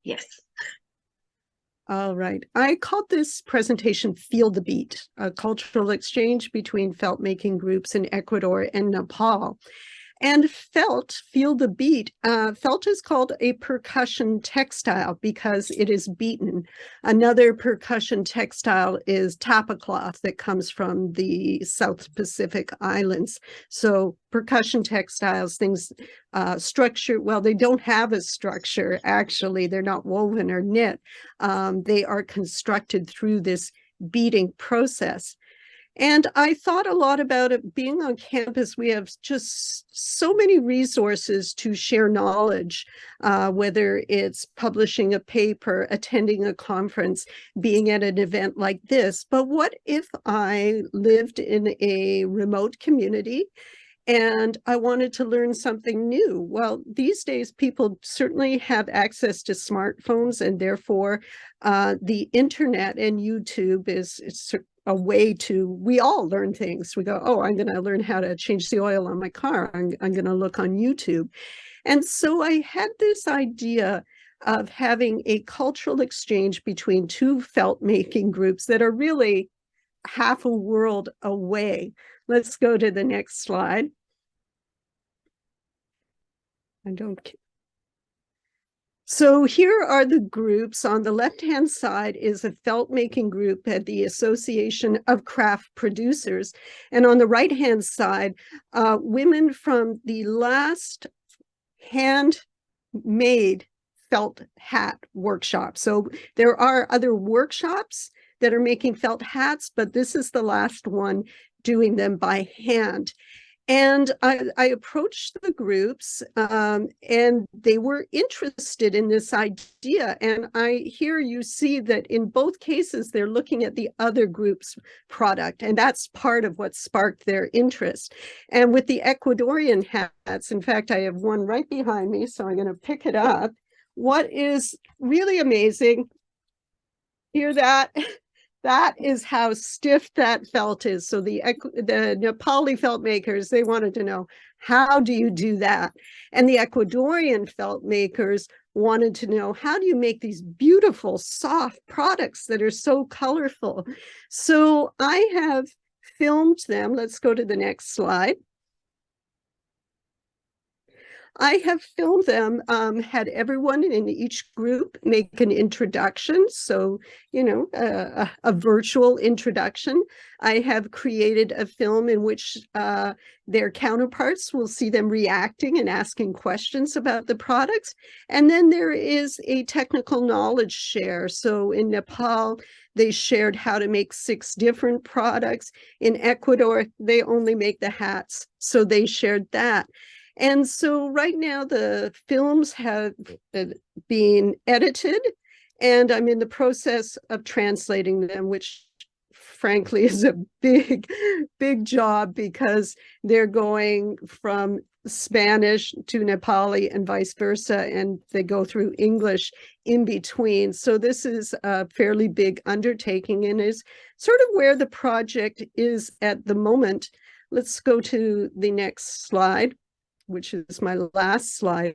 Yes. All right. I called this presentation Feel the Beat, a cultural exchange between felt making groups in Ecuador and Nepal. And feel the beat. Felt is called a percussion textile because it is beaten. Another percussion textile is tapa cloth that comes from the South Pacific Islands. So percussion textiles, things structure, well, they don't have a structure, actually. They're not woven or knit. They are constructed through this beating process. And I thought a lot about it. Being on campus, we have just so many resources to share knowledge, whether it's publishing a paper, attending a conference, being at an event like this. But what if I lived in a remote community and I wanted to learn something new? Well, these days, people certainly have access to smartphones, and therefore the internet and YouTube is a way to, we all learn things. We go, oh, I'm going to learn how to change the oil on my car. I'm going to look on YouTube. And so I had this idea of having a cultural exchange between two felt making groups that are really half a world away. Let's go to the next slide. So here are the groups. On the left-hand side is a felt-making group at the Association of Craft Producers. And on the right-hand side, women from the last handmade felt hat workshop. So there are other workshops that are making felt hats, but this is the last one doing them by hand. And I approached the groups, and they were interested in this idea. And here you see that in both cases, they're looking at the other group's product. And that's part of what sparked their interest. And with the Ecuadorian hats, in fact, I have one right behind me, so I'm going to pick it up. What is really amazing, hear that? That is how stiff that felt is. So the Nepali felt makers, they wanted to know, how do you do that? And the Ecuadorian felt makers wanted to know, how do you make these beautiful, soft products that are so colorful? So I have filmed them. Let's go to the next slide. I have filmed them, had everyone in each group make an introduction. So, you know, a virtual introduction. I have created a film in which their counterparts will see them reacting and asking questions about the products. And then there is a technical knowledge share. So in Nepal, they shared how to make 6 different products. In Ecuador, they only make the hats. So they shared that. And so right now the films have been edited, and I'm in the process of translating them, which frankly is a big, big job because they're going from Spanish to Nepali and vice versa, and they go through English in between. So this is a fairly big undertaking and is sort of where the project is at the moment. Let's go to the next slide, which is my last slide.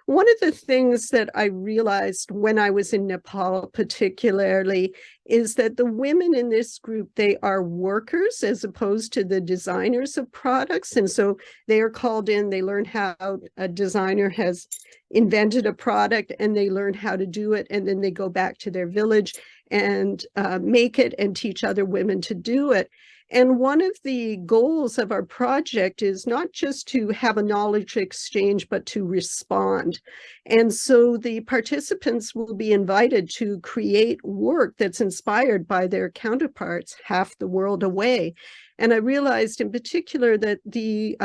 One of the things that I realized when I was in Nepal particularly is that the women in this group, they are workers as opposed to the designers of products. And so they are called in, they learn how a designer has invented a product, and they learn how to do it. And then they go back to their village and make it and teach other women to do it. And one of the goals of our project is not just to have a knowledge exchange, but to respond. And so the participants will be invited to create work that's inspired by their counterparts half the world away. And I realized in particular that the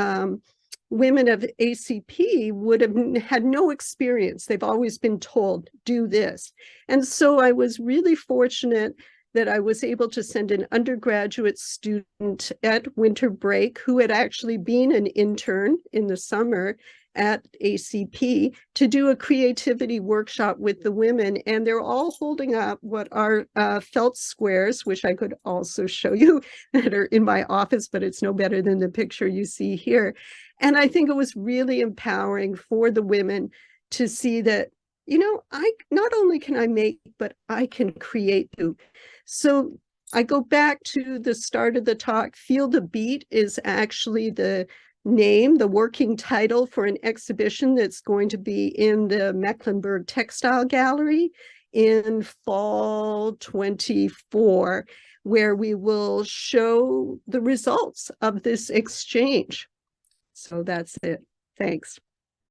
women of ACP would have had no experience. They've always been told, do this. And so I was really fortunate that I was able to send an undergraduate student at winter break who had actually been an intern in the summer at ACP to do a creativity workshop with the women. And they're all holding up what are felt squares, which I could also show you, that are in my office, but it's no better than the picture you see here. And I think it was really empowering for the women to see that, I not only can I make, but I can create too. So I go back to the start of the talk. Feel the Beat is actually the name, the working title for an exhibition that's going to be in the Mecklenburg Textile Gallery in fall 24, where we will show the results of this exchange. So that's it. Thanks.